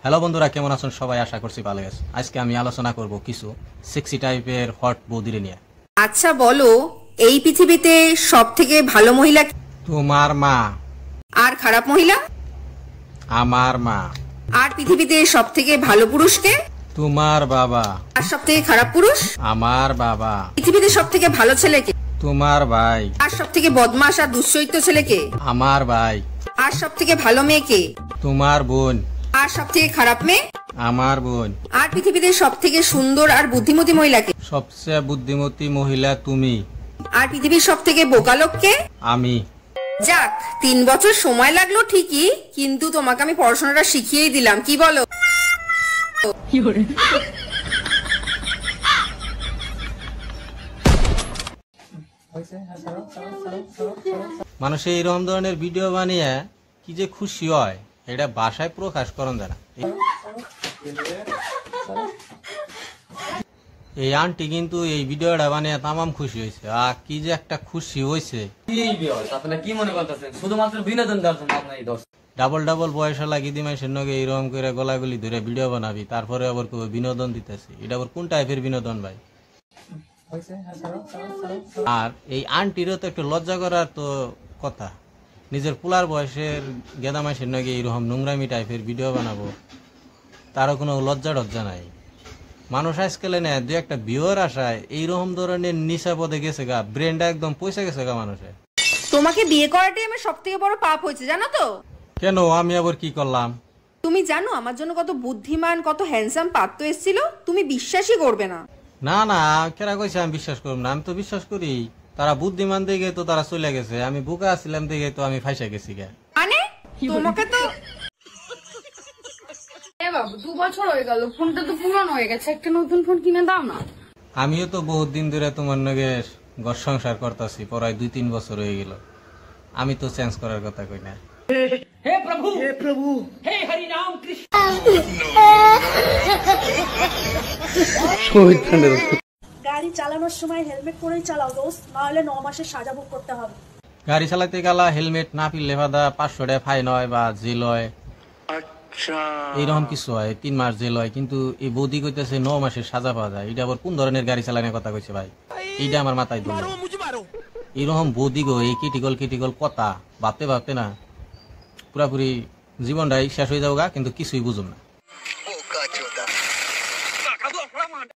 Hello বন্ধুরা, কেমন আছেন সবাই? আশা করছি ভালো আছেন। আজকে আমি আলোচনা করব কিছু সেক্সি টাইপের হট বৌদিরে নিয়ে। আচ্ছা বলো, এই পৃথিবীতে সবথেকে ভালো মহিলা কে? তোমার মা। আর খারাপ মহিলা? আমার মা। আর পৃথিবীতে সবথেকে ভালো পুরুষ কে? তোমার বাবা। আর সবথেকে খারাপ পুরুষ? আমার বাবা। পৃথিবীতে সবথেকে ভালো ছেলে কে? তোমার ভাই। আর সবথেকে বদমাশ আর দুশ্চরিত্র ছেলে কে? আমার ভাই। আর সবথেকে ভালো মেয়ে কে? তোমার বোন। আর সবথেকে খারাপ মেয়ে? আমার বোন। আর পৃথিবীতে সবথেকে সুন্দর আর বুদ্ধিমতী মহিলা কে? সবচেয়ে বুদ্ধিমতী মহিলা তুমি। আর পৃথিবীর সবথেকে বোকা লোক কে? আমি। যাক, 3 বছর সময় লাগলো ঠিকই, কিন্তু তোমাকে আমি পড়াশোনাটা শিখিয়েই দিলাম, কি বলো? মানুষ এইরকম ধরনের ভিডিও বানিয়ে কি যে খুশি হয়, এটা ভাষায় প্রকাশ করন যায় না। এই আন্টি কিন্তু এই ভিডিওটা বানিয়ে তামাম খুশি হয়েছে। আর কি যে একটা খুশি হয়েছে। কি মনে করতেছেন? শুধুমাত্র বিনোদন দেওয়ার জন্য আপনার এই দোষ। ডাবল ডাবল বয়সা লাগি দিমাইশের নগে এইরকম করে গলাগুলি ধরে ভিডিও বানাবি, তারপরে আবার কেউ বিনোদন দিতেছে। এটা আবার কোন টাইপের বিনোদন ভাই? আর এই আন্টিরও তো একটু লজ্জা করার তো কথা। নিজের পুলার বয়সের গেদা মাইশের নগে এইরকম নোংরামি টাইপের ভিডিও বানাবো, তারও কোনো লজ্জা টজ্জা নাই। মানুষ আজকালে নেয় দু একটা বিয়ের আশায় এইরকম ধরনের নিশা পদে গেছে গা, ব্রেনটা একদম পয়সা গেছে গা মানুষের। তোমাকে বিয়ে করাটাই আমার সবথেকে বড় পাপ হয়েছে, জানো তো? কেন? আমি আবার কি করলাম? তুমি জানো আমার জন্য কত বুদ্ধিমান, কত হ্যান্ডসাম পাত্র এসেছিল? তুমি বিশ্বাসই করবে না। না না, কেরা কইছে আমি বিশ্বাস করব না? আমি তো বিশ্বাস করি। তারা বুদ্ধিমান দেখে তো তারা চলে গেছে, আমি বোকা ছিলাম দেখে তো আমি ফাইসা গেছি গা। মানে তোমাকে তো বাবু 2 বছর হয়ে গেল, ফোনটা তো পুরানো হয়ে গেছে, একটা নতুন ফোন কিনে দাও না। আমিও তো বহুত দিন ধরে তোমার নগে ঘর সংসার করতেছি, প্রায় 2-3 বছর হয়ে গেল। আমি তো চেঞ্জ করার কথা কই না। হে প্রভু, হে প্রভু, হে হরি নাম কৃষ্ণ। গাড়ি চালানোর সময় হেলমেট পরেই চালাও দোস্ত, না হলে 9 মাসের সাজা ভোগ করতে হবে। গাড়ি চালাতে গেলা হেলমেট না পিনলে বাদা 500 টাকা ফাইন হয় বা জেল হয়। এইরকম কিছু হয়, 3 মাস জেল হয়। কিন্তু এই বৌদি কইতেছে 9 মাসের সাজা পাওয়া যায়। এটা আবার কোন ধরনের গাড়ি চালানোর কথা কইছে ভাই? এইটা আমার মাথায় ধরে। এইরকম বৌদি গো, এই কিটিকল কথা ভাবতে ভাবতে না পুরাপুরি জীবনটাই শেষ হয়ে যাওগা, কিন্তু কিছুই বুঝুম না।